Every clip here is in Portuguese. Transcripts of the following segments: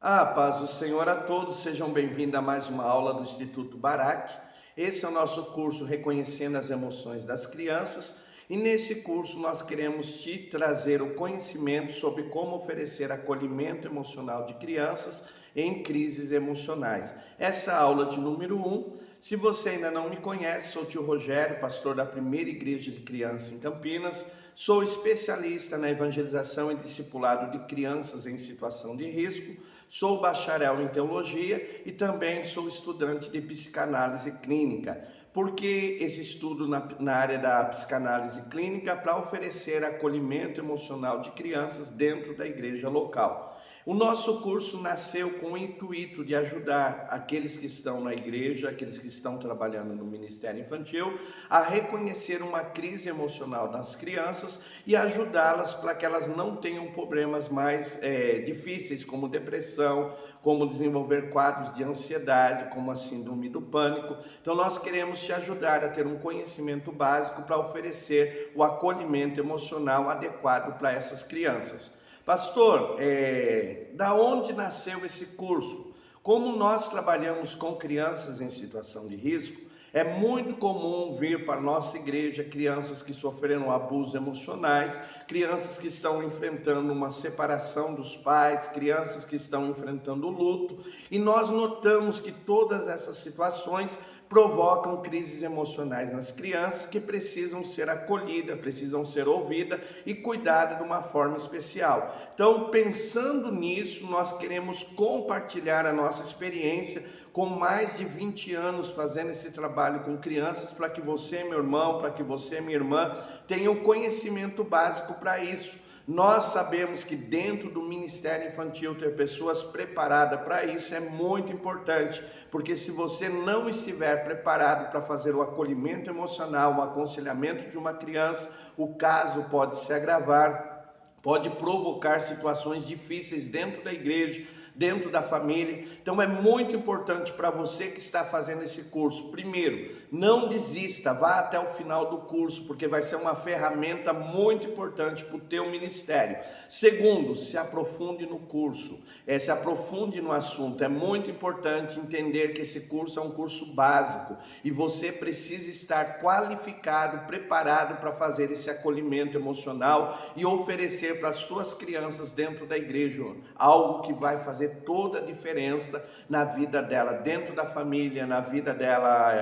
A paz do Senhor a todos, sejam bem-vindos a mais uma aula do Instituto Barak. Esse é o nosso curso Reconhecendo as Emoções das Crianças e nesse curso nós queremos te trazer o conhecimento sobre como oferecer acolhimento emocional de crianças em crises emocionais. Essa aula de número 1. Se você ainda não me conhece, sou o tio Rogério, pastor da Primeira Igreja de Crianças em Campinas. Sou especialista na evangelização e discipulado de crianças em situação de risco. Sou bacharel em teologia e também sou estudante de psicanálise clínica. Por que esse estudo na área da psicanálise clínica? Para oferecer acolhimento emocional de crianças dentro da igreja local. O nosso curso nasceu com o intuito de ajudar aqueles que estão na igreja, aqueles que estão trabalhando no Ministério Infantil, a reconhecer uma crise emocional nas crianças e ajudá-las para que elas não tenham problemas mais difíceis, como depressão, como desenvolver quadros de ansiedade, como a síndrome do pânico. Então nós queremos te ajudar a ter um conhecimento básico para oferecer o acolhimento emocional adequado para essas crianças. Pastor, da onde nasceu esse curso? Como nós trabalhamos com crianças em situação de risco, é muito comum vir para a nossa igreja crianças que sofreram abusos emocionais, crianças que estão enfrentando uma separação dos pais, crianças que estão enfrentando o luto, e nós notamos que todas essas situações provocam crises emocionais nas crianças que precisam ser acolhidas, precisam ser ouvidas e cuidadas de uma forma especial. Então, pensando nisso, nós queremos compartilhar a nossa experiência com mais de 20 anos fazendo esse trabalho com crianças, para que você, meu irmão, para que você, minha irmã, tenha o conhecimento básico para isso. Nós sabemos que dentro do Ministério Infantil ter pessoas preparadas para isso é muito importante, porque se você não estiver preparado para fazer o acolhimento emocional, o aconselhamento de uma criança, o caso pode se agravar, pode provocar situações difíceis dentro da igreja, dentro da família. Então é muito importante para você que está fazendo esse curso. Primeiro, não desista, vá até o final do curso, porque vai ser uma ferramenta muito importante para o teu ministério. Segundo, se aprofunde no curso, se aprofunde no assunto. É muito importante entender que esse curso é um curso básico e você precisa estar qualificado, preparado para fazer esse acolhimento emocional e oferecer para as suas crianças dentro da igreja algo que vai fazer toda a diferença na vida dela, dentro da família, na vida dela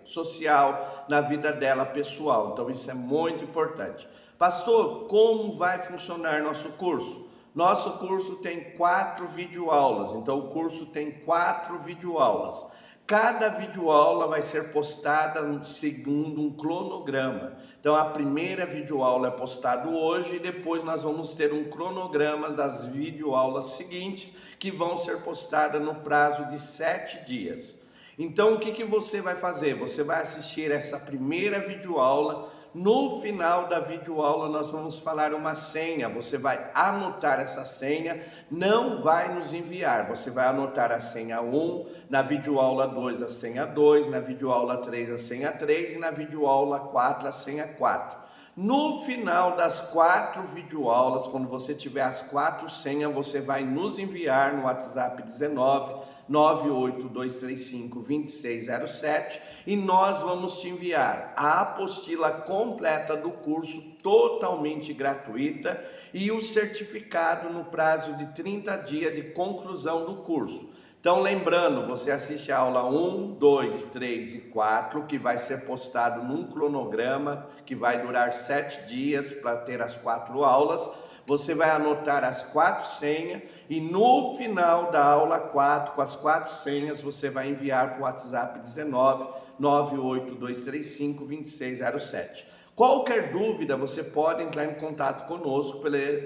social, na vida dela pessoal. Então isso é muito importante. Pastor, como vai funcionar nosso curso? Nosso curso tem 4 videoaulas, então o curso tem 4 videoaulas. Cada videoaula vai ser postada segundo um cronograma. Então a primeira videoaula é postada hoje e depois nós vamos ter um cronograma das videoaulas seguintes que vão ser postadas no prazo de 7 dias. Então o que você vai fazer? Você vai assistir essa primeira videoaula. No final da videoaula nós vamos falar uma senha, você vai anotar essa senha, não vai nos enviar, você vai anotar a senha 1, na videoaula 2 a senha 2, na videoaula 3 a senha 3 e na videoaula 4 a senha 4. No final das 4 videoaulas, quando você tiver as 4 senhas, você vai nos enviar no WhatsApp 19 98235 2607 e nós vamos te enviar a apostila completa do curso totalmente gratuita e o certificado no prazo de 30 dias de conclusão do curso. Então lembrando, você assiste a aula 1, 2, 3 e 4, que vai ser postado num cronograma que vai durar 7 dias para ter as 4 aulas. Você vai anotar as 4 senhas e no final da aula 4, com as 4 senhas, você vai enviar para o WhatsApp 19 98235 2607. Qualquer dúvida, você pode entrar em contato conosco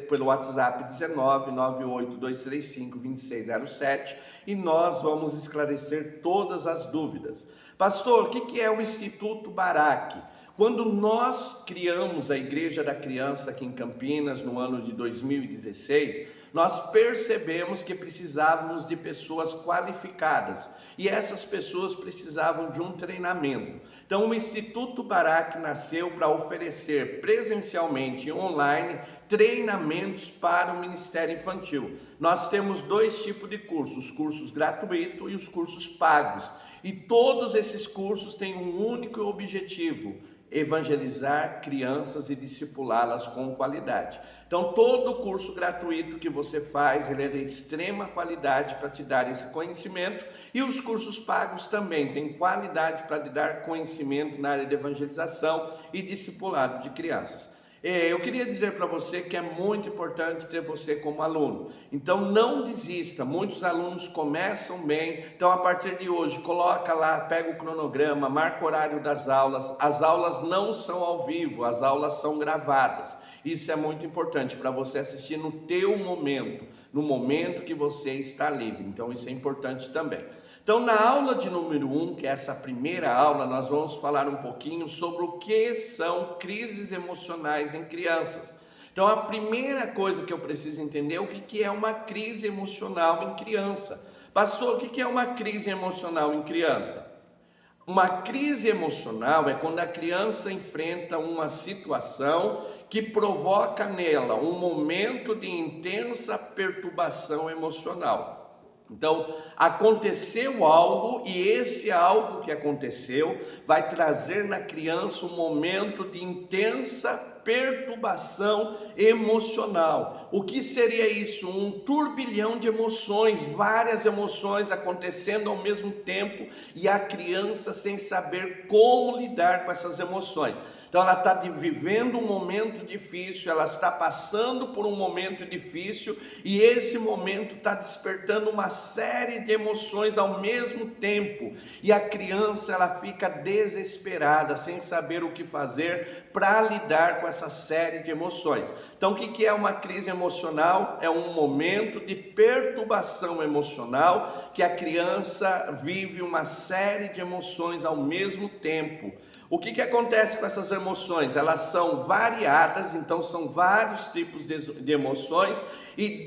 pelo WhatsApp 19 98235 2607 e nós vamos esclarecer todas as dúvidas. Pastor, o que é o Instituto Barak? Quando nós criamos a Igreja da Criança aqui em Campinas, no ano de 2016, nós percebemos que precisávamos de pessoas qualificadas e essas pessoas precisavam de um treinamento. Então o Instituto Barak nasceu para oferecer presencialmente e online treinamentos para o Ministério Infantil. Nós temos dois tipos de cursos, os cursos gratuitos e os cursos pagos. E todos esses cursos têm um único objetivo: evangelizar crianças e discipulá-las com qualidade. Então, todo curso gratuito que você faz, ele é de extrema qualidade para te dar esse conhecimento, e os cursos pagos também têm qualidade para te dar conhecimento na área de evangelização e discipulado de crianças. Eu queria dizer para você que é muito importante ter você como aluno. Então não desista, muitos alunos começam bem. Então a partir de hoje, coloca lá, pega o cronograma, marca o horário das aulas. As aulas não são ao vivo, as aulas são gravadas. Isso é muito importante para você assistir no teu momento, no momento que você está livre. Então isso é importante também. Então, na aula de número 1, que é essa primeira aula, nós vamos falar um pouquinho sobre o que são crises emocionais em crianças. Então, a primeira coisa que eu preciso entender é o que é uma crise emocional em criança. Pastor, o que é uma crise emocional em criança? Uma crise emocional é quando a criança enfrenta uma situação que provoca nela um momento de intensa perturbação emocional. Então, aconteceu algo e esse algo que aconteceu vai trazer na criança um momento de intensa perturbação emocional. O que seria isso? Um turbilhão de emoções, várias emoções acontecendo ao mesmo tempo e a criança sem saber como lidar com essas emoções. Então ela está vivendo um momento difícil, ela está passando por um momento difícil e esse momento está despertando uma série de emoções ao mesmo tempo. E a criança ela fica desesperada, sem saber o que fazer para lidar com essa série de emoções. Então o que é uma crise emocional? É um momento de perturbação emocional que a criança vive uma série de emoções ao mesmo tempo. O que acontece com essas emoções? Elas são variadas, então são vários tipos de emoções e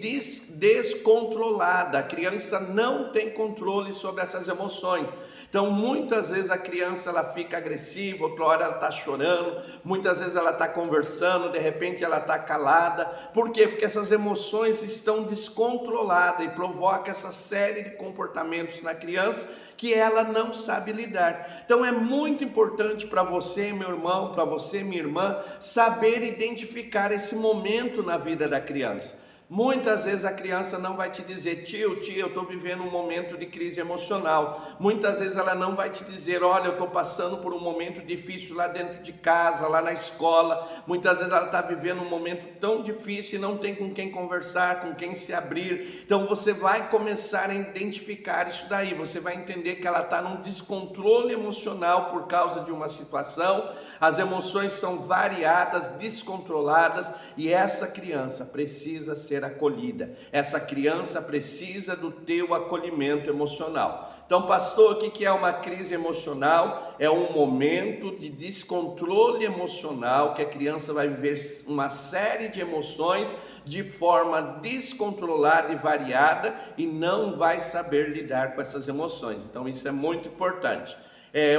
descontrolada. A criança não tem controle sobre essas emoções. Então muitas vezes a criança ela fica agressiva, outra hora ela está chorando, muitas vezes ela está conversando, de repente ela está calada. Por quê? Porque essas emoções estão descontroladas e provoca essa série de comportamentos na criança que ela não sabe lidar. Então é muito importante para você, meu irmão, para você, minha irmã, saber identificar esse momento na vida da criança. Muitas vezes a criança não vai te dizer: tio, eu estou vivendo um momento de crise emocional. Muitas vezes ela não vai te dizer: olha, eu estou passando por um momento difícil lá dentro de casa, lá na escola. Muitas vezes ela está vivendo um momento tão difícil e não tem com quem conversar, com quem se abrir. Então você vai começar a identificar isso daí. Você vai entender que ela está num descontrole emocional por causa de uma situação. As emoções são variadas, descontroladas e essa criança precisa ser acolhida. Essa criança precisa do teu acolhimento emocional. Então, pastor, o que é uma crise emocional? É um momento de descontrole emocional que a criança vai viver uma série de emoções de forma descontrolada e variada e não vai saber lidar com essas emoções. Então, isso é muito importante.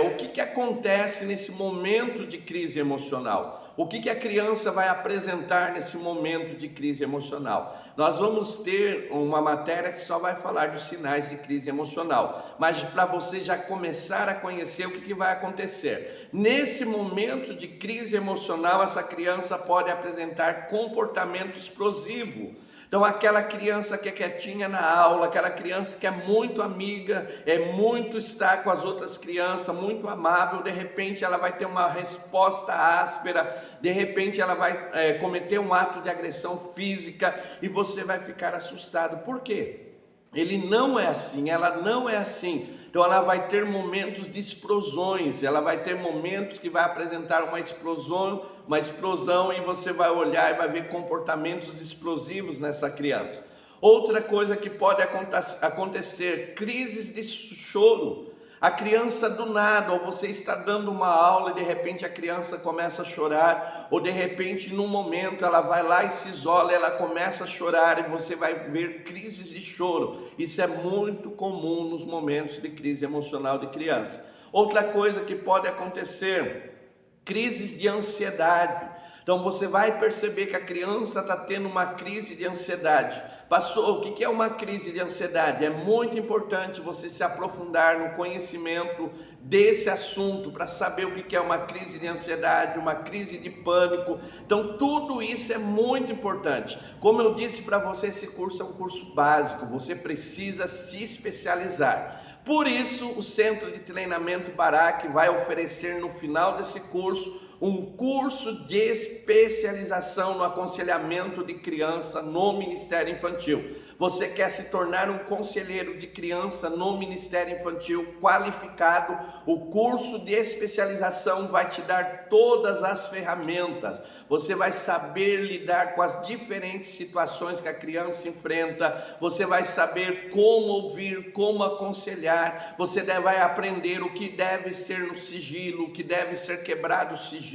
O que acontece nesse momento de crise emocional? O que a criança vai apresentar nesse momento de crise emocional? Nós vamos ter uma matéria que só vai falar dos sinais de crise emocional, mas para você já começar a conhecer o que vai acontecer. Nesse momento de crise emocional, essa criança pode apresentar comportamento explosivo. Então aquela criança que é quietinha na aula, aquela criança que é muito amiga, muito está com as outras crianças, muito amável, de repente ela vai ter uma resposta áspera, de repente ela vai cometer um ato de agressão física e você vai ficar assustado. Por quê? Ele não é assim, ela não é assim. Então ela vai ter momentos de explosões, ela vai ter momentos que vai apresentar uma explosão e você vai olhar e vai ver comportamentos explosivos nessa criança. Outra coisa que pode acontecer, crises de choro. A criança do nada, ou você está dando uma aula e de repente a criança começa a chorar, ou de repente num momento ela vai lá e se isola, ela começa a chorar e você vai ver crises de choro. Isso é muito comum nos momentos de crise emocional de criança. Outra coisa que pode acontecer, crises de ansiedade. Então Então você vai perceber que a criança está tendo uma crise de ansiedade. Pastor, o que é uma crise de ansiedade? É muito importante você se aprofundar no conhecimento desse assunto para saber o que é uma crise de ansiedade, uma crise de pânico. Então tudo isso é muito importante. Como eu disse para você, esse curso é um curso básico, você precisa se especializar. Por isso, o Centro de Treinamento Barak vai oferecer no final desse curso um curso de especialização no aconselhamento de criança no Ministério Infantil. Você quer se tornar um conselheiro de criança no Ministério Infantil qualificado? O curso de especialização vai te dar todas as ferramentas. Você vai saber lidar com as diferentes situações que a criança enfrenta. Você vai saber como ouvir, como aconselhar. Você vai aprender o que deve ser no sigilo, o que deve ser quebrado o sigilo.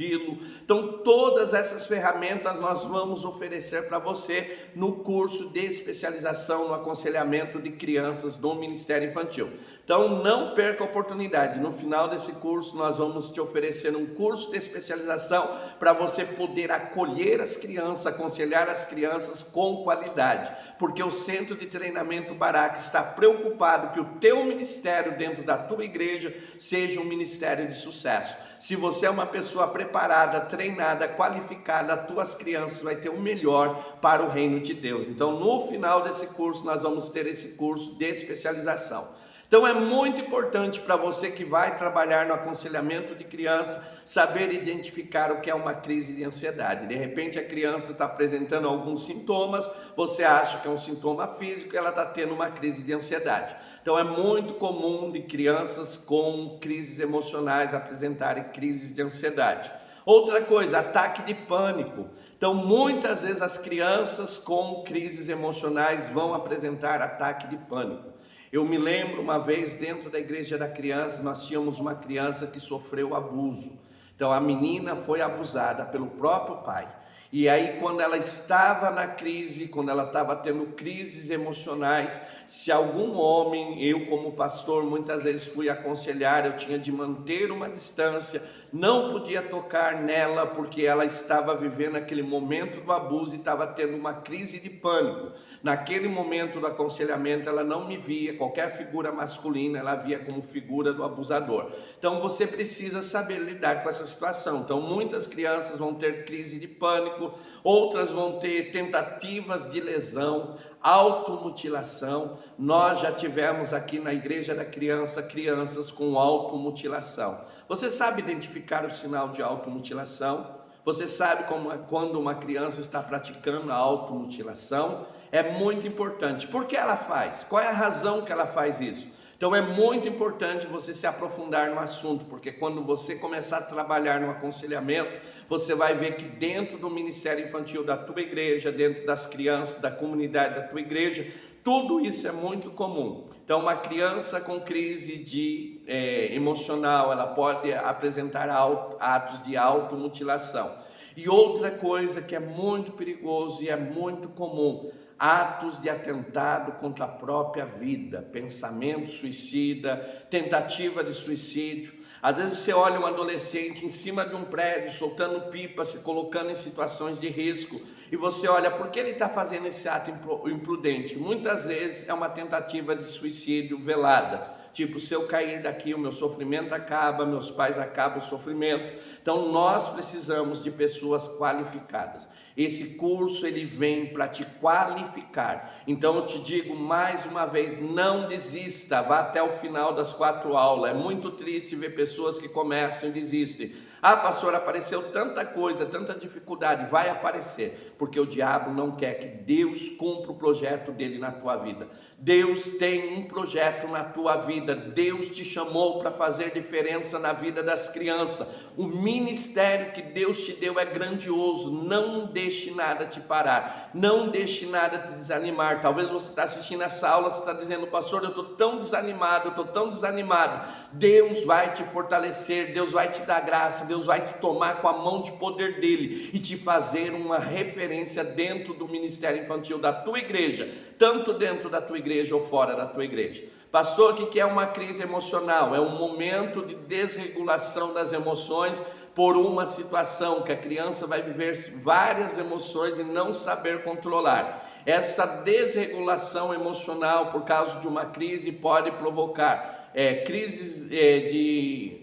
Então, todas essas ferramentas nós vamos oferecer para você no curso de especialização no aconselhamento de crianças do Ministério Infantil. Então não perca a oportunidade, no final desse curso nós vamos te oferecer um curso de especialização para você poder acolher as crianças, aconselhar as crianças com qualidade, porque o Centro de Treinamento Barak está preocupado que o teu ministério dentro da tua igreja seja um ministério de sucesso. Se você é uma pessoa preparada, treinada, qualificada, as tuas crianças vai ter o melhor para o reino de Deus. Então, no final desse curso, nós vamos ter esse curso de especialização. Então é muito importante para você que vai trabalhar no aconselhamento de criança, saber identificar o que é uma crise de ansiedade. De repente a criança está apresentando alguns sintomas, você acha que é um sintoma físico e ela está tendo uma crise de ansiedade. Então é muito comum de crianças com crises emocionais apresentarem crises de ansiedade. Outra coisa, ataque de pânico. Então muitas vezes as crianças com crises emocionais vão apresentar ataque de pânico. Eu me lembro uma vez dentro da igreja da criança, nós tínhamos uma criança que sofreu abuso. Então a menina foi abusada pelo próprio pai. E aí quando ela estava na crise, quando ela estava tendo crises emocionais, se algum homem, eu como pastor muitas vezes fui aconselhar, eu tinha de manter uma distância, não podia tocar nela porque ela estava vivendo aquele momento do abuso e estava tendo uma crise de pânico. Naquele momento do aconselhamento ela não me via, qualquer figura masculina ela via como figura do abusador. Então você precisa saber lidar com essa situação. Então muitas crianças vão ter crise de pânico, outras vão ter tentativas de lesão, automutilação. Nós já tivemos aqui na igreja da criança, crianças com automutilação. Você sabe identificar o sinal de automutilação? Você sabe quando uma criança está praticando a automutilação? É muito importante. Por que ela faz? Qual é a razão que ela faz isso? Então é muito importante você se aprofundar no assunto, porque quando você começar a trabalhar no aconselhamento, você vai ver que dentro do Ministério Infantil da tua igreja, dentro das crianças, da comunidade da tua igreja, tudo isso é muito comum. Então uma criança com crise emocional, ela pode apresentar atos de automutilação. E outra coisa que é muito perigoso e é muito comum, atos de atentado contra a própria vida, pensamento suicida, tentativa de suicídio. Às vezes você olha um adolescente em cima de um prédio, soltando pipa, se colocando em situações de risco, e você olha, por que ele está fazendo esse ato imprudente? Muitas vezes é uma tentativa de suicídio velada. Tipo, se eu cair daqui, o meu sofrimento acaba, meus pais acabam o sofrimento. Então, nós precisamos de pessoas qualificadas. Esse curso, ele vem para te qualificar. Então, eu te digo mais uma vez, não desista, vá até o final das 4 aulas. É muito triste ver pessoas que começam e desistem. Ah, pastor, apareceu tanta coisa, tanta dificuldade. Vai aparecer, porque o diabo não quer que Deus cumpra o projeto dele na tua vida. Deus tem um projeto na tua vida. Deus te chamou para fazer diferença na vida das crianças. O ministério que Deus te deu é grandioso. Não deixe nada te parar. Não deixe nada te desanimar. Talvez você está assistindo essa aula, você está dizendo, pastor, eu estou tão desanimado, eu estou tão desanimado. Deus vai te fortalecer, Deus vai te dar graça, Deus vai te tomar com a mão de poder dele e te fazer uma referência dentro do ministério infantil da tua igreja, tanto dentro da tua igreja ou fora da tua igreja. Pastor, o que é uma crise emocional? É um momento de desregulação das emoções por uma situação que a criança vai viver várias emoções e não saber controlar. Essa desregulação emocional por causa de uma crise pode provocar crises de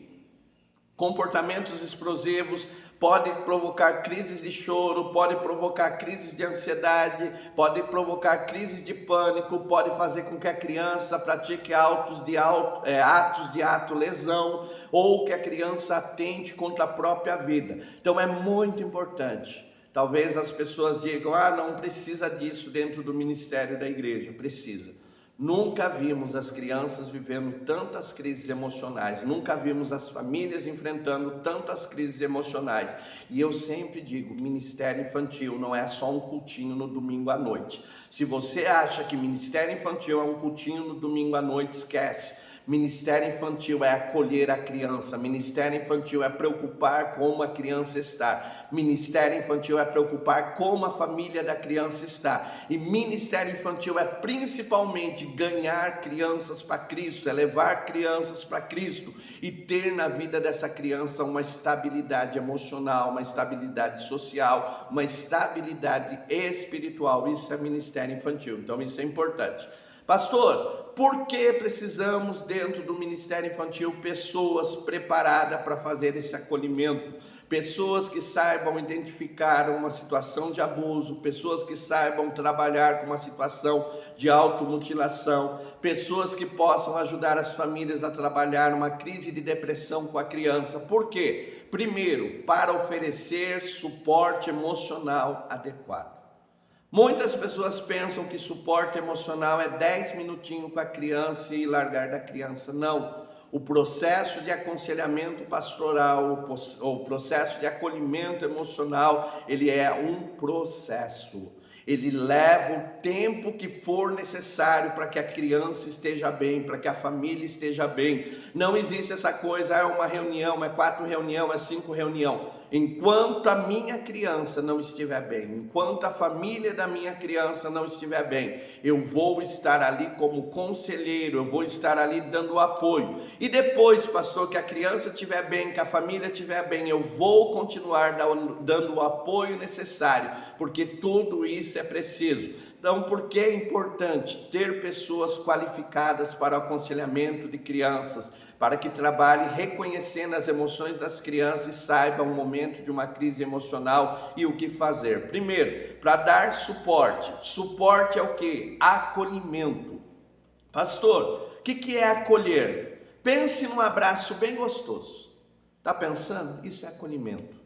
comportamentos explosivos, pode provocar crises de choro, pode provocar crises de ansiedade, pode provocar crises de pânico, pode fazer com que a criança pratique atos de autolesão, ou que a criança atente contra a própria vida. Então é muito importante. Talvez as pessoas digam, não precisa disso dentro do ministério da igreja. Precisa. Nunca vimos as crianças vivendo tantas crises emocionais, nunca vimos as famílias enfrentando tantas crises emocionais. E eu sempre digo, ministério infantil não é só um cultinho no domingo à noite. Se você acha que ministério infantil é um cultinho no domingo à noite, esquece. Ministério infantil é acolher a criança, ministério infantil é preocupar como a criança está, ministério infantil é preocupar como a família da criança está, e ministério infantil é principalmente ganhar crianças para Cristo, é levar crianças para Cristo e ter na vida dessa criança uma estabilidade emocional, uma estabilidade social, uma estabilidade espiritual. Isso é ministério infantil, então isso é importante. Pastor, por que precisamos dentro do Ministério Infantil pessoas preparadas para fazer esse acolhimento? Pessoas que saibam identificar uma situação de abuso, pessoas que saibam trabalhar com uma situação de automutilação, pessoas que possam ajudar as famílias a trabalhar uma crise de depressão com a criança. Por quê? Primeiro, para oferecer suporte emocional adequado. Muitas pessoas pensam que suporte emocional é 10 minutinhos com a criança e largar da criança. Não. O processo de aconselhamento pastoral, o processo de acolhimento emocional, ele é um processo. Ele leva o tempo que for necessário para que a criança esteja bem, para que a família esteja bem. Não existe essa coisa, é uma reunião, é 4 reuniões, é 5 reuniões. Enquanto a minha criança não estiver bem, enquanto a família da minha criança não estiver bem, eu vou estar ali como conselheiro, eu vou estar ali dando apoio. E depois, pastor, que a criança estiver bem, que a família estiver bem, eu vou continuar dando o apoio necessário, porque tudo isso é preciso. Então, por que é importante ter pessoas qualificadas para o aconselhamento de crianças, para que trabalhe reconhecendo as emoções das crianças e saiba o momento de uma crise emocional e o que fazer? Primeiro, para dar suporte. Suporte é o quê? Acolhimento. Pastor, o que é acolher? Pense num abraço bem gostoso. Está pensando? Isso é acolhimento.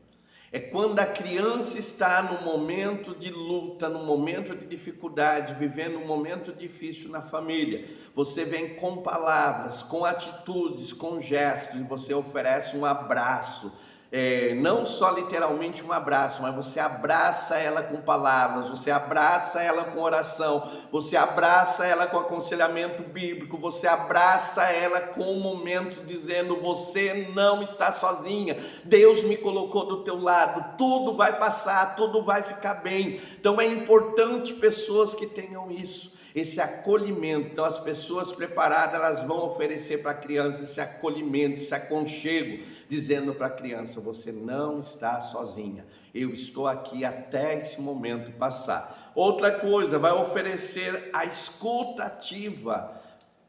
É quando a criança está no momento de luta, no momento de dificuldade, vivendo um momento difícil na família. Você vem com palavras, com atitudes, com gestos, e você oferece um abraço. Não só literalmente um abraço, mas você abraça ela com palavras, você abraça ela com oração, você abraça ela com aconselhamento bíblico, você abraça ela com momentos dizendo: você não está sozinha, Deus me colocou do teu lado, tudo vai passar, tudo vai ficar bem. Então é importante pessoas que tenham isso, esse acolhimento. Então as pessoas preparadas, elas vão oferecer para a criança esse acolhimento, esse aconchego, dizendo para a criança: você não está sozinha, eu estou aqui até esse momento passar. Outra coisa, vai oferecer a escuta ativa,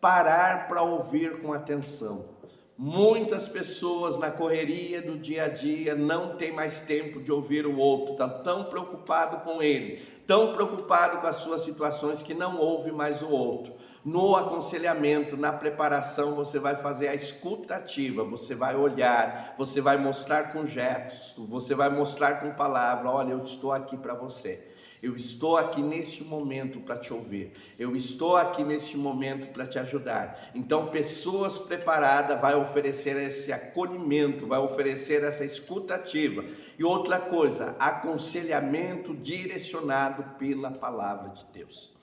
parar para ouvir com atenção. Muitas pessoas na correria do dia a dia não têm mais tempo de ouvir o outro, estão tão preocupados com ele, tão preocupado com as suas situações que não ouve mais o outro. No aconselhamento, na preparação, você vai fazer a escuta ativa, você vai olhar, você vai mostrar com gestos, você vai mostrar com palavra: olha, eu estou aqui para você. Eu estou aqui neste momento para te ouvir. Eu estou aqui neste momento para te ajudar. Então, pessoas preparadas vai oferecer esse acolhimento, vai oferecer essa escuta ativa. E outra coisa, aconselhamento direcionado pela palavra de Deus.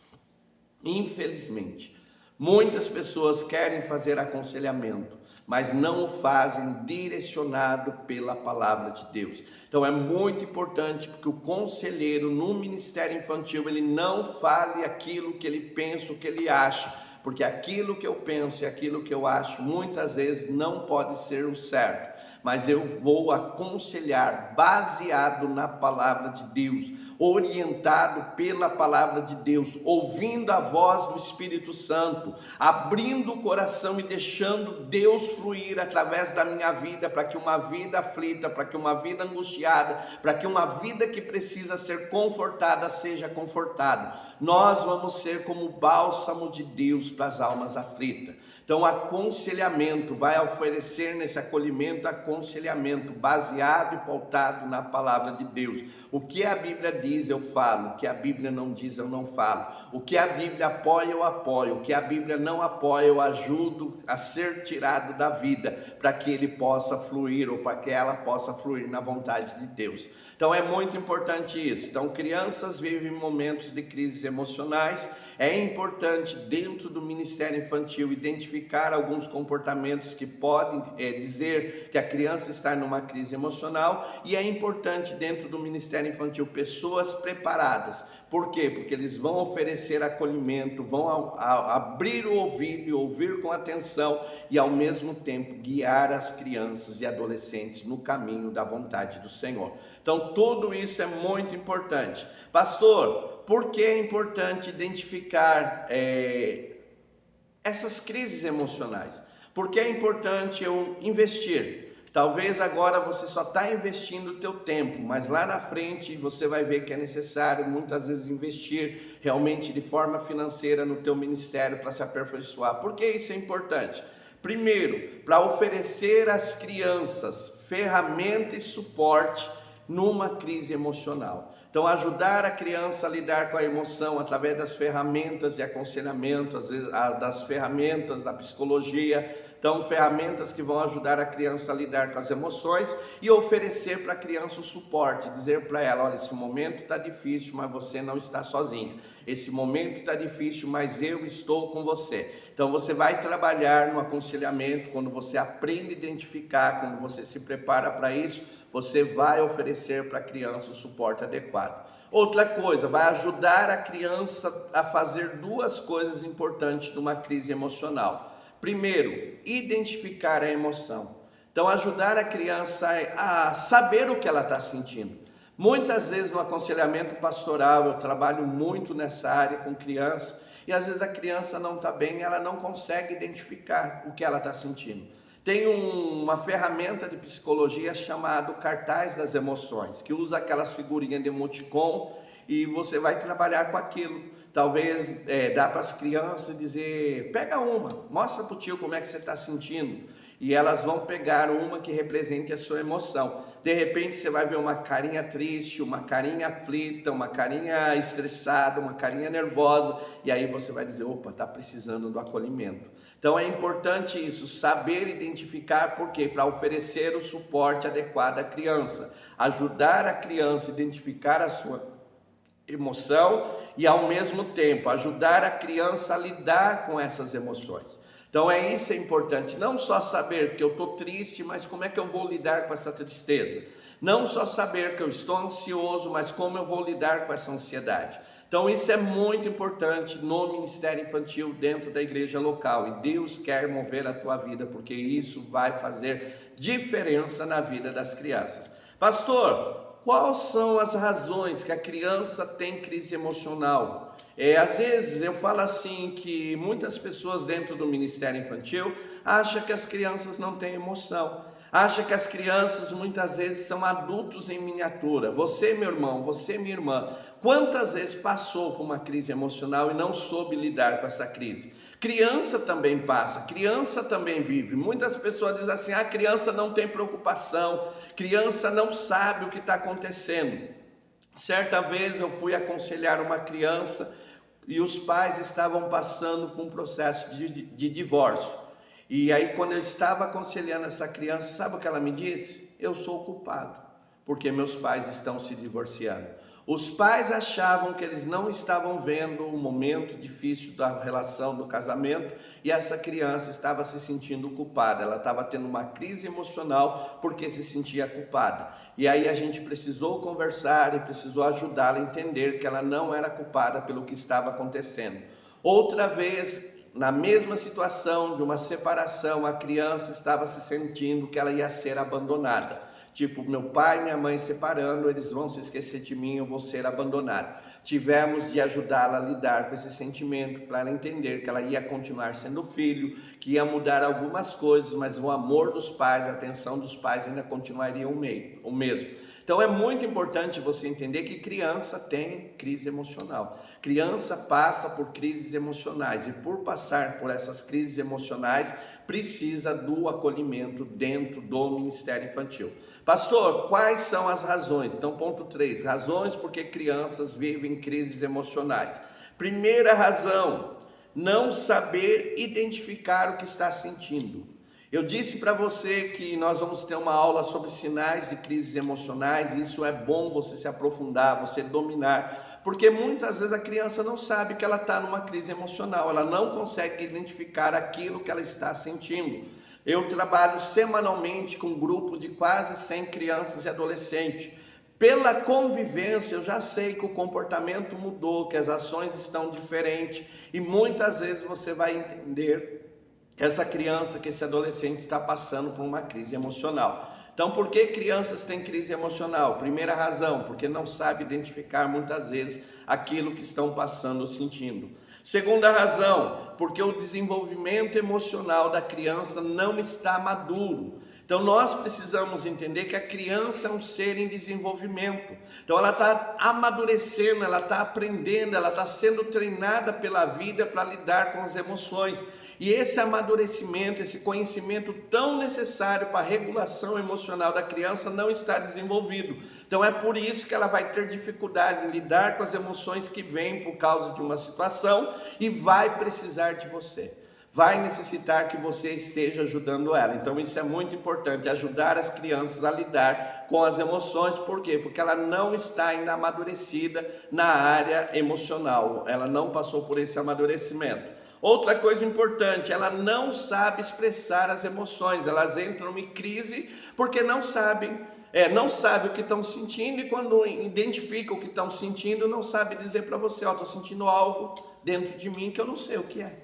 Infelizmente, muitas pessoas querem fazer aconselhamento, mas não o fazem direcionado pela palavra de Deus. Então é muito importante que o conselheiro no ministério infantil, ele não fale aquilo que ele pensa, o que ele acha, porque aquilo que eu penso e aquilo que eu acho muitas vezes não pode ser o certo, mas eu vou aconselhar baseado na palavra de Deus, orientado pela palavra de Deus, ouvindo a voz do Espírito Santo, abrindo o coração e deixando Deus fluir através da minha vida, para que uma vida aflita, para que uma vida angustiada, para que uma vida que precisa ser confortada seja confortada. Nós vamos ser como o bálsamo de Deus para as almas aflitas. Então, aconselhamento, vai oferecer nesse acolhimento aconselhamento baseado e pautado na palavra de Deus. O que a Bíblia diz, eu falo. O que a Bíblia não diz, eu não falo. O que a Bíblia apoia, eu apoio. O que a Bíblia não apoia, eu ajudo a ser tirado da vida, para que ele possa fluir, ou para que ela possa fluir na vontade de Deus. Então, é muito importante isso. Então, crianças vivem momentos de crises emocionais. É importante, dentro do Ministério Infantil, identificar alguns comportamentos que podem dizer que a criança está numa crise emocional, e é importante, dentro do Ministério Infantil, pessoas preparadas. Por quê? Porque eles vão oferecer acolhimento, vão abrir o ouvido e ouvir com atenção, e ao mesmo tempo guiar as crianças e adolescentes no caminho da vontade do Senhor. Então, tudo isso é muito importante. Pastor, por que é importante identificar essas crises emocionais? Por que é importante eu investir? Talvez agora você só está investindo o teu tempo, mas lá na frente você vai ver que é necessário muitas vezes investir realmente de forma financeira no teu ministério para se aperfeiçoar. Por que isso é importante? Primeiro, para oferecer às crianças ferramenta e suporte numa crise emocional. Então, ajudar a criança a lidar com a emoção através das ferramentas de aconselhamento, às vezes, das ferramentas da psicologia. Então, ferramentas que vão ajudar a criança a lidar com as emoções, e oferecer para a criança o suporte, dizer para ela: olha, esse momento está difícil, mas você não está sozinha. Esse momento está difícil, mas eu estou com você. Então, você vai trabalhar no aconselhamento. Quando você aprende a identificar, quando você se prepara para isso, você vai oferecer para a criança o suporte adequado. Outra coisa, vai ajudar a criança a fazer duas coisas importantes numa crise emocional. Primeiro, identificar a emoção. Então, ajudar a criança a saber o que ela está sentindo. Muitas vezes no aconselhamento pastoral, eu trabalho muito nessa área com criança, e às vezes a criança não está bem, ela não consegue identificar o que ela está sentindo. Tem uma ferramenta de psicologia chamada cartaz das emoções, que usa aquelas figurinhas de emoticon, e você vai trabalhar com aquilo. Talvez dá para as crianças dizer: pega uma, mostra para o tio como é que você está sentindo. E elas vão pegar uma que represente a sua emoção. De repente você vai ver uma carinha triste, uma carinha aflita, uma carinha estressada, uma carinha nervosa. E aí você vai dizer: opa, está precisando do acolhimento. Então é importante isso, saber identificar. Por quê? Para oferecer o suporte adequado à criança. Ajudar a criança a identificar a sua emoção e, ao mesmo tempo, ajudar a criança a lidar com essas emoções. Então isso é importante, não só saber que eu estou triste, mas como é que eu vou lidar com essa tristeza. Não só saber que eu estou ansioso, mas como eu vou lidar com essa ansiedade. Então isso é muito importante no Ministério Infantil dentro da igreja local, e Deus quer mover a tua vida, porque isso vai fazer diferença na vida das crianças. Pastor, quais são as razões que a criança tem crise emocional? Às vezes eu falo assim, que muitas pessoas dentro do Ministério Infantil acham que as crianças não têm emoção, acham que as crianças muitas vezes são adultos em miniatura. Você, meu irmão, você, minha irmã, quantas vezes passou por uma crise emocional e não soube lidar com essa crise? Criança também passa, criança também vive. Muitas pessoas dizem assim: a criança não tem preocupação, criança não sabe o que está acontecendo. Certa vez eu fui aconselhar uma criança e os pais estavam passando por um processo de divórcio. E aí, quando eu estava aconselhando essa criança, sabe o que ela me disse? Eu sou o culpado, porque meus pais estão se divorciando. Os pais achavam que eles não estavam vendo o momento difícil da relação, do casamento, e essa criança estava se sentindo culpada. Ela estava tendo uma crise emocional porque se sentia culpada. E aí a gente precisou conversar e precisou ajudá-la a entender que ela não era culpada pelo que estava acontecendo. Outra vez, na mesma situação de uma separação, a criança estava se sentindo que ela ia ser abandonada. Tipo, meu pai e minha mãe separando, eles vão se esquecer de mim, eu vou ser abandonado. Tivemos de ajudá-la a lidar com esse sentimento, para ela entender que ela ia continuar sendo filho, que ia mudar algumas coisas, mas o amor dos pais, a atenção dos pais ainda continuaria o mesmo. Então é muito importante você entender que criança tem crise emocional. Criança passa por crises emocionais e por passar por essas crises emocionais precisa do acolhimento dentro do Ministério Infantil. Pastor, quais são as razões? Então, ponto 3, razões porque crianças vivem crises emocionais. Primeira razão, não saber identificar o que está sentindo. Eu disse para você que nós vamos ter uma aula sobre sinais de crises emocionais, e isso é bom você se aprofundar, você dominar, porque muitas vezes a criança não sabe que ela está numa crise emocional, ela não consegue identificar aquilo que ela está sentindo. Eu trabalho semanalmente com um grupo de quase 100 crianças e adolescentes. Pela convivência, eu já sei que o comportamento mudou, que as ações estão diferentes, e muitas vezes você vai entender essa criança, que esse adolescente está passando por uma crise emocional. Então, por que crianças têm crise emocional? Primeira razão, porque não sabe identificar muitas vezes aquilo que estão passando ou sentindo. Segunda razão, porque o desenvolvimento emocional da criança não está maduro. Então nós precisamos entender que a criança é um ser em desenvolvimento. Então ela está amadurecendo, ela está aprendendo, ela está sendo treinada pela vida para lidar com as emoções. E esse amadurecimento, esse conhecimento tão necessário para a regulação emocional da criança não está desenvolvido. Então é por isso que ela vai ter dificuldade em lidar com as emoções que vêm por causa de uma situação e vai precisar de você. Vai necessitar que você esteja ajudando ela. Então isso é muito importante, ajudar as crianças a lidar com as emoções. Por quê? Porque ela não está ainda amadurecida na área emocional, ela não passou por esse amadurecimento. Outra coisa importante, ela não sabe expressar as emoções, elas entram em crise porque não sabem o que estão sentindo, e quando identificam o que estão sentindo, não sabe dizer para você, estou sentindo algo dentro de mim que eu não sei o que é.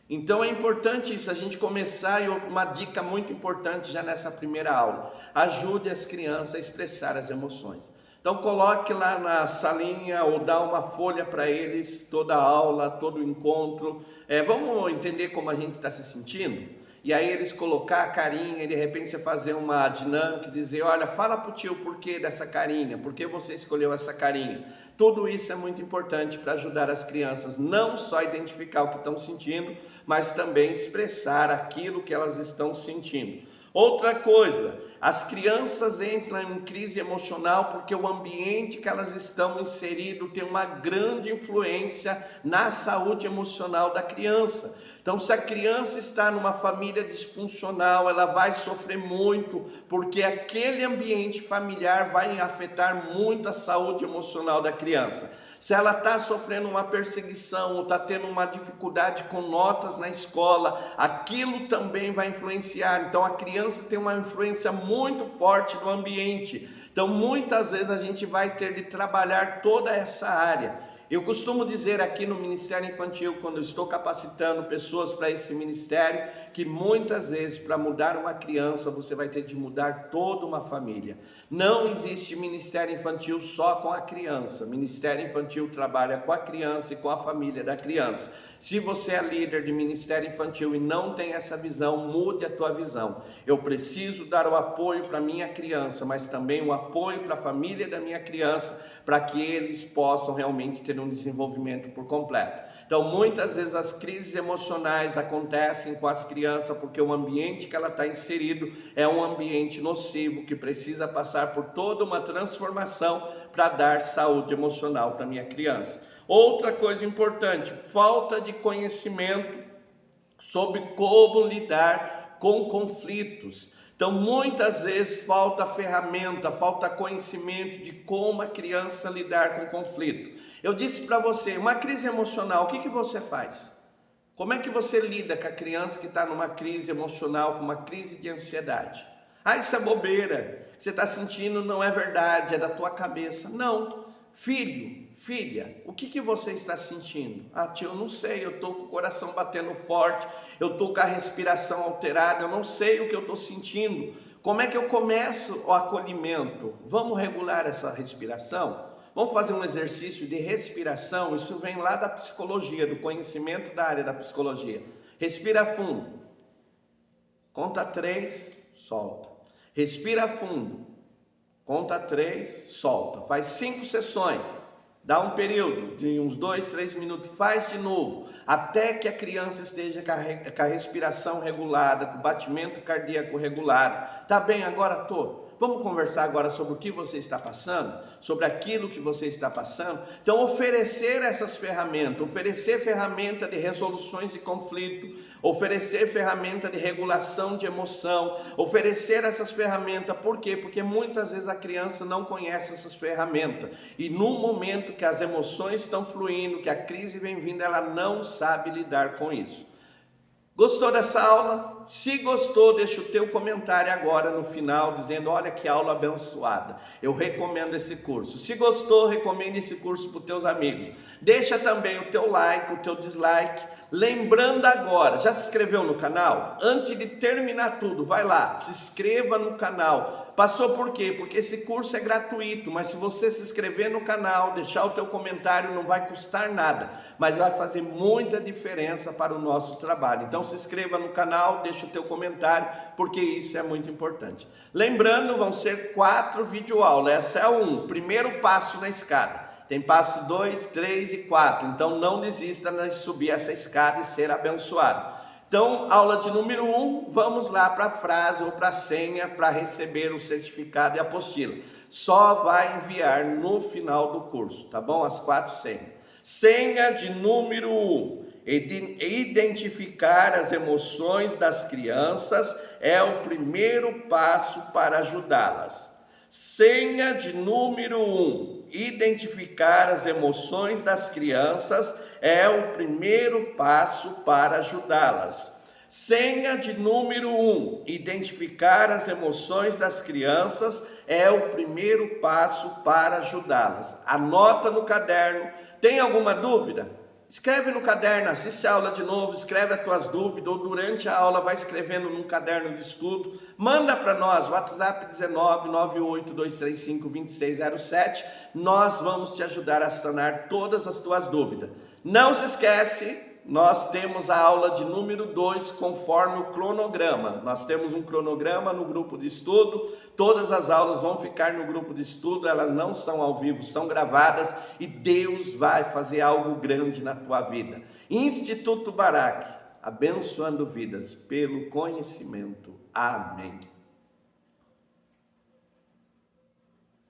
Então é importante isso, a gente começar, e uma dica muito importante já nessa primeira aula, ajude as crianças a expressar as emoções. Então coloque lá na salinha ou dá uma folha para eles, toda a aula, todo o encontro. Vamos entender como a gente está se sentindo? E aí eles colocar a carinha e de repente você fazer uma dinâmica e dizer, olha, fala para o tio o porquê dessa carinha, por que você escolheu essa carinha. Tudo isso é muito importante para ajudar as crianças não só a identificar o que estão sentindo, mas também expressar aquilo que elas estão sentindo. Outra coisa, as crianças entram em crise emocional porque o ambiente que elas estão inseridas tem uma grande influência na saúde emocional da criança. Então, se a criança está numa família disfuncional, ela vai sofrer muito, porque aquele ambiente familiar vai afetar muito a saúde emocional da criança. Se ela está sofrendo uma perseguição ou está tendo uma dificuldade com notas na escola, aquilo também vai influenciar. Então a criança tem uma influência muito forte no ambiente. Então muitas vezes a gente vai ter de trabalhar toda essa área. Eu costumo dizer aqui no Ministério Infantil, quando eu estou capacitando pessoas para esse ministério, que muitas vezes para mudar uma criança você vai ter de mudar toda uma família. Não existe Ministério Infantil só com a criança. Ministério Infantil trabalha com a criança e com a família da criança. Se você é líder de Ministério Infantil e não tem essa visão, mude a tua visão. Eu preciso dar o apoio para minha criança, mas também o apoio para a família da minha criança, para que eles possam realmente ter um desenvolvimento por completo. Então, muitas vezes as crises emocionais acontecem com as crianças porque o ambiente que ela está inserido é um ambiente nocivo, que precisa passar por toda uma transformação para dar saúde emocional para a minha criança. Outra coisa importante, falta de conhecimento sobre como lidar com conflitos. Então, muitas vezes falta ferramenta, falta conhecimento de como a criança lidar com conflito. Eu disse para você, uma crise emocional, o que você faz? Como é que você lida com a criança que está numa crise emocional, com uma crise de ansiedade? Isso é bobeira, o que você está sentindo não é verdade, é da tua cabeça. Não, Filho, filha, o que você está sentindo? Ah, tio, eu não sei, eu estou com o coração batendo forte, eu estou com a respiração alterada, eu não sei o que eu estou sentindo. Como é que eu começo o acolhimento? Vamos regular essa respiração? Vamos fazer um exercício de respiração? Isso vem lá da psicologia, do conhecimento da área da psicologia. Respira fundo. Conta 3, solta. Respira fundo. Conta 3, solta. Faz 5 sessões. Dá um período de uns 2, 3 minutos. Faz de novo. Até que a criança esteja com a respiração regulada, com o batimento cardíaco regulado. Tá bem, agora tô. Vamos conversar agora sobre o que você está passando, sobre aquilo que você está passando. Então, oferecer essas ferramentas, oferecer ferramenta de resoluções de conflito, oferecer ferramenta de regulação de emoção, oferecer essas ferramentas. Por quê? Porque muitas vezes a criança não conhece essas ferramentas. E no momento que as emoções estão fluindo, que a crise vem vindo, ela não sabe lidar com isso. Gostou dessa aula? Se gostou, deixa o teu comentário agora no final, dizendo, olha que aula abençoada. Eu recomendo esse curso. Se gostou, recomende esse curso para os teus amigos. Deixa também o teu like, o teu dislike. Lembrando agora, já se inscreveu no canal? Antes de terminar tudo, vai lá, se inscreva no canal. Passou por quê? Porque esse curso é gratuito, mas se você se inscrever no canal, deixar o teu comentário, não vai custar nada, mas vai fazer muita diferença para o nosso trabalho. Então se inscreva no canal, deixa o teu comentário, porque isso é muito importante. Lembrando, vão ser 4 videoaulas, essa é primeiro passo na escada. Tem passo 2, 3 e 4, então não desista de subir essa escada e ser abençoado. Então, aula de número 1, vamos lá para a frase ou para a senha para receber o certificado e a apostila. Só vai enviar no final do curso, tá bom? As 4 senhas. Senha de número 1, identificar as emoções das crianças é o primeiro passo para ajudá-las. Senha de número 1, identificar as emoções das crianças é o primeiro passo para ajudá-las. Senha de número 1, identificar as emoções das crianças é o primeiro passo para ajudá-las. Anota no caderno. Tem alguma dúvida? Escreve no caderno, assiste a aula de novo, escreve as tuas dúvidas, ou durante a aula vai escrevendo num caderno de estudo. Manda para nós, WhatsApp 1998-235-2607. Nós vamos te ajudar a sanar todas as tuas dúvidas. Não se esquece, nós temos a aula de número 2 conforme o cronograma. Nós temos um cronograma no grupo de estudo, todas as aulas vão ficar no grupo de estudo, elas não são ao vivo, são gravadas e Deus vai fazer algo grande na tua vida. Instituto Barak, abençoando vidas pelo conhecimento. Amém.